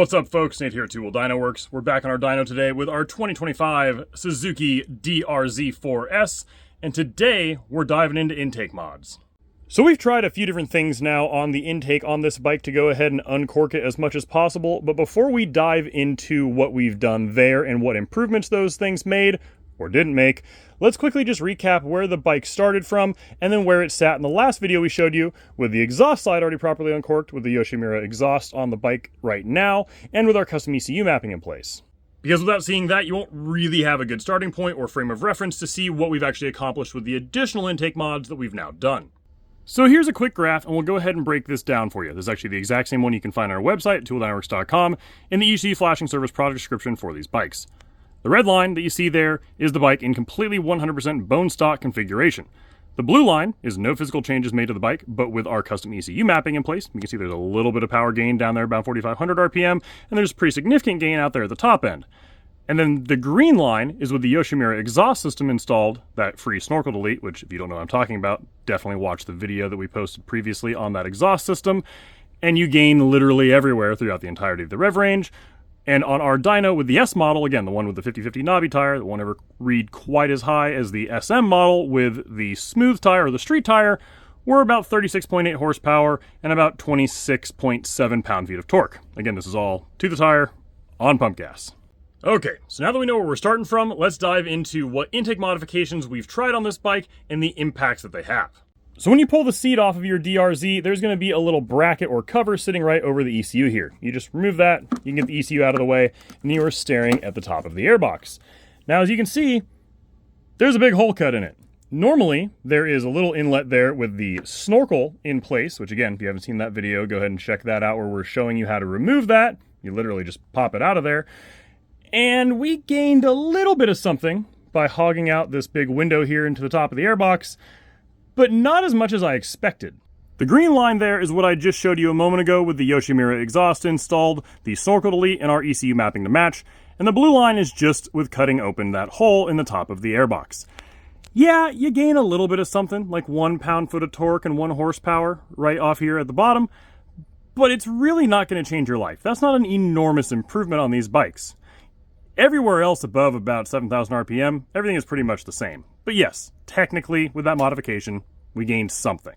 What's up, folks? Nate here at Dyno Works. We're back on our dyno today with our 2025 Suzuki DR-Z4S, and today we're diving into intake mods. So we've tried a few different things now on the intake on this bike to go ahead and uncork it as much as possible, but before we dive into what we've done there and what improvements those things made, or didn't make, let's quickly just recap where the bike started from and then where it sat in the last video we showed you, with the exhaust side already properly uncorked with the Yoshimura exhaust on the bike right now and with our custom ECU mapping in place. Because without seeing that, you won't really have a good starting point or frame of reference to see what we've actually accomplished with the additional intake mods that we've now done. So here's a quick graph, and we'll go ahead and break this down for you. This is actually the exact same one you can find on our website at tooldynoworks.com in the ECU Flashing Service product description for these bikes. The red line that you see there is the bike in completely 100% bone stock configuration. The blue line is no physical changes made to the bike, but with our custom ECU mapping in place. You can see there's a little bit of power gain down there, about 4,500 RPM, and there's pretty significant gain out there at the top end. And then the green line is with the Yoshimura exhaust system installed, that free snorkel delete, which if you don't know what I'm talking about, definitely watch the video that we posted previously on that exhaust system, and you gain literally everywhere throughout the entirety of the rev range. And on our dyno with the S model, again, the one with the 50/50 knobby tire that won't ever read quite as high as the SM model with the smooth tire or the street tire, we're about 36.8 horsepower and about 26.7 pound-feet of torque. Again, this is all to the tire on pump gas. Okay, so now that we know where we're starting from, let's dive into what intake modifications we've tried on this bike and the impacts that they have. So when you pull the seat off of your DR-Z, there's going to be a little bracket or cover sitting right over the ECU here. You just remove that, you can get the ECU out of the way, and you are staring at the top of the airbox. Now, as you can see, there's a big hole cut in it. Normally, there is a little inlet there with the snorkel in place, which again, if you haven't seen that video, go ahead and check that out where we're showing you how to remove that. You literally just pop it out of there. And we gained a little bit of something by hogging out this big window here into the top of the airbox, but not as much as I expected. The green line there is what I just showed you a moment ago with the Yoshimura exhaust installed, the snorkel delete, and our ECU mapping to match, and the blue line is just with cutting open that hole in the top of the airbox. Yeah, you gain a little bit of something, like 1 pound-foot of torque and 1 horsepower right off here at the bottom, but it's really not going to change your life. That's not an enormous improvement on these bikes. Everywhere else above about 7,000 RPM, everything is pretty much the same. But yes, technically, with that modification, we gained something.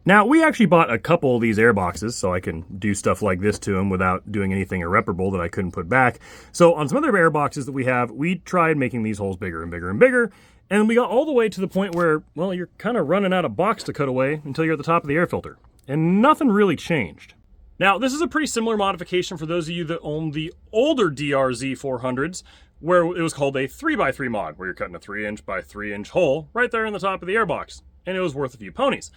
Now, we actually bought a couple of these airboxes, so I can do stuff like this to them without doing anything irreparable that I couldn't put back. So on some other airboxes that we have, we tried making these holes bigger and bigger and bigger, and we got all the way to the point where, well, you're kind of running out of box to cut away until you're at the top of the air filter. And nothing really changed. Now, this is a pretty similar modification for those of you that own the older DR-Z400s, where it was called a 3x3 mod, where you're cutting a 3" by 3" hole right there in the top of the airbox, and it was worth a few ponies.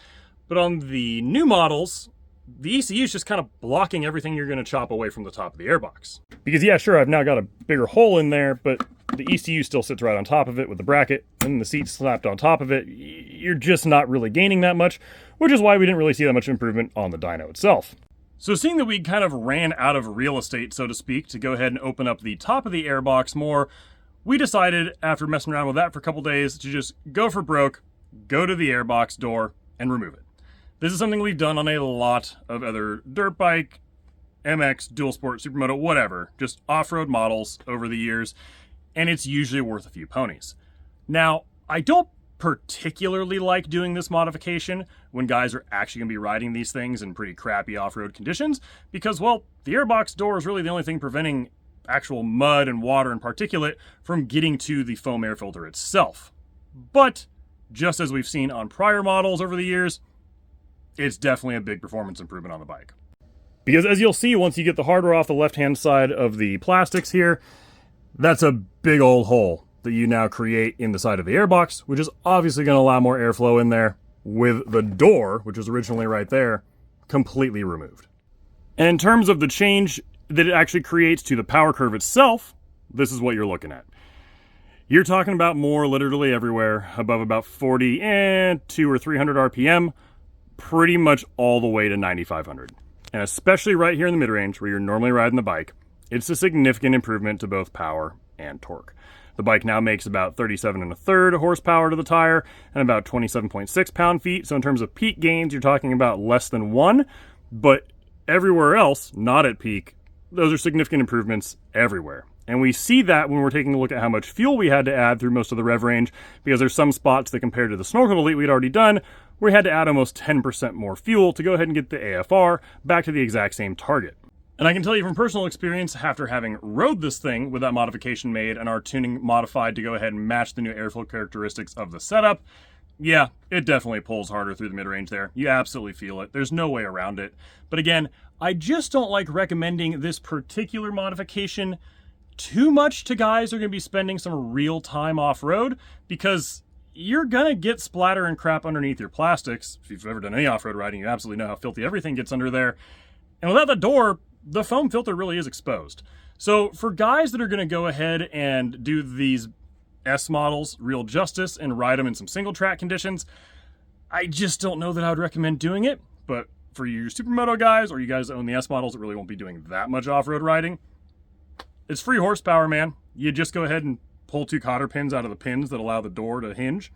But on the new models, the ECU is just kind of blocking everything you're going to chop away from the top of the airbox. Because yeah, sure, I've now got a bigger hole in there, but the ECU still sits right on top of it with the bracket, and the seat slapped on top of it. You're just not really gaining that much, which is why we didn't really see that much improvement on the dyno itself. So seeing that we kind of ran out of real estate, so to speak, to go ahead and open up the top of the airbox more, we decided, after messing around with that for a couple days, to just go for broke, go to the airbox door, and remove it. This is something we've done on a lot of other dirt bike, MX, dual sport, supermoto, whatever, just off-road models over the years, and it's usually worth a few ponies. Now, I don't particularly like doing this modification when guys are actually going to be riding these things in pretty crappy off-road conditions because, well, the airbox door is really the only thing preventing actual mud and water and particulate from getting to the foam air filter itself. But, just as we've seen on prior models over the years, it's definitely a big performance improvement on the bike. Because as you'll see once you get the hardware off the left-hand side of the plastics here, that's a big old hole that you now create in the side of the airbox, which is obviously going to allow more airflow in there, with the door, which was originally right there, completely removed. And in terms of the change that it actually creates to the power curve itself, this is what you're looking at. You're talking about more literally everywhere, above about 40 and 200 or 300 RPM, pretty much all the way to 9,500. And especially right here in the mid-range, where you're normally riding the bike, it's a significant improvement to both power and torque. The bike now makes about 37 1/3 horsepower to the tire and about 27.6 pound-feet. So in terms of peak gains, you're talking about less than 1. But everywhere else, not at peak, those are significant improvements everywhere. And we see that when we're taking a look at how much fuel we had to add through most of the rev range, because there's some spots that compared to the snorkel delete we'd already done, we had to add almost 10% more fuel to go ahead and get the AFR back to the exact same target. And I can tell you from personal experience, after having rode this thing with that modification made and our tuning modified to go ahead and match the new airflow characteristics of the setup, yeah, it definitely pulls harder through the mid-range there. You absolutely feel it. There's no way around it. But again, I just don't like recommending this particular modification too much to guys who are going to be spending some real time off-road, because you're going to get splatter and crap underneath your plastics. If you've ever done any off-road riding, you absolutely know how filthy everything gets under there. And without the door, the foam filter really is exposed. So for guys that are going to go ahead and do these S models real justice and ride them in some single track conditions, I just don't know that I would recommend doing it. But for you supermoto guys, or you guys that own the S models that really won't be doing that much off-road riding, it's free horsepower, man. You just go ahead and pull 2 cotter pins out of the pins that allow the door to hinge,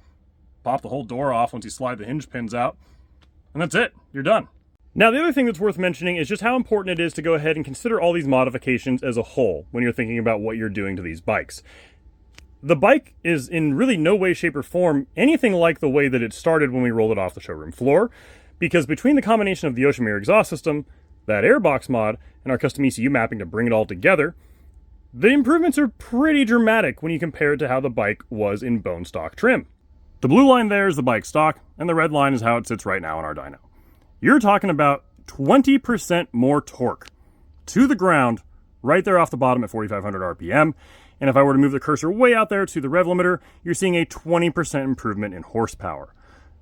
pop the whole door off once you slide the hinge pins out, and that's it. You're done. Now, the other thing that's worth mentioning is just how important it is to go ahead and consider all these modifications as a whole when you're thinking about what you're doing to these bikes. The bike is in really no way, shape, or form anything like the way that it started when we rolled it off the showroom floor, because between the combination of the ocean mirror exhaust system, that Airbox mod, and our custom ECU mapping to bring it all together, the improvements are pretty dramatic when you compare it to how the bike was in bone stock trim. The blue line there is the bike stock, and the red line is how it sits right now in our dyno. You're talking about 20% more torque to the ground right there off the bottom at 4,500 RPM. And if I were to move the cursor way out there to the rev limiter, you're seeing a 20% improvement in horsepower.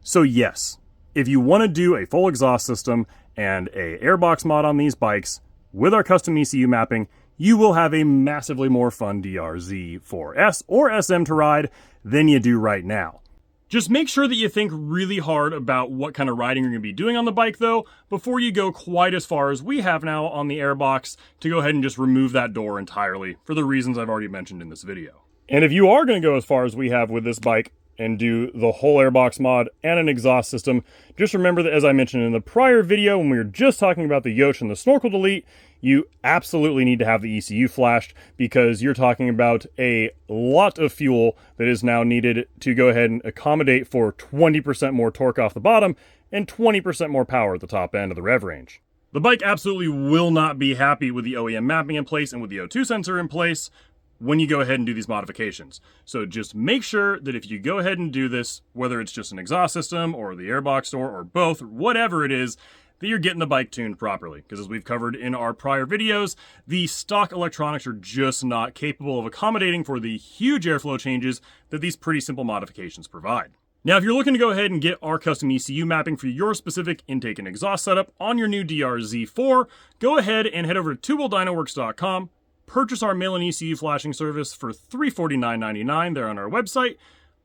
So yes, if you want to do a full exhaust system and a Airbox mod on these bikes with our custom ECU mapping, you will have a massively more fun DR-Z4S or SM to ride than you do right now. Just make sure that you think really hard about what kind of riding you're going to be doing on the bike, though, before you go quite as far as we have now on the Airbox to go ahead and just remove that door entirely for the reasons I've already mentioned in this video. And if you are going to go as far as we have with this bike and do the whole Airbox mod and an exhaust system, just remember that, as I mentioned in the prior video when we were just talking about the Yosh and the snorkel delete, you absolutely need to have the ECU flashed, because you're talking about a lot of fuel that is now needed to go ahead and accommodate for 20% more torque off the bottom and 20% more power at the top end of the rev range. The bike absolutely will not be happy with the OEM mapping in place and with the O2 sensor in place when you go ahead and do these modifications. So just make sure that if you go ahead and do this, whether it's just an exhaust system or the Airbox door or both, or whatever it is, that you're getting the bike tuned properly. Because as we've covered in our prior videos, the stock electronics are just not capable of accommodating for the huge airflow changes that these pretty simple modifications provide. Now, if you're looking to go ahead and get our custom ECU mapping for your specific intake and exhaust setup on your new DR-Z4, go ahead and head over to twowheeldynoworks.com, purchase our mail-in ECU flashing service for $349.99 there on our website.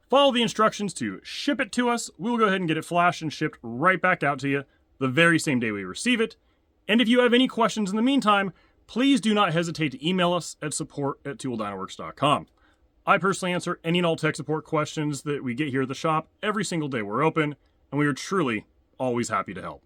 Follow the instructions to ship it to us. We'll go ahead and get it flashed and shipped right back out to you the very same day we receive it. And if you have any questions in the meantime, please do not hesitate to email us at support@twowheeldynoworks.com. I personally answer any and all tech support questions that we get here at the shop every single day we're open, and we are truly always happy to help.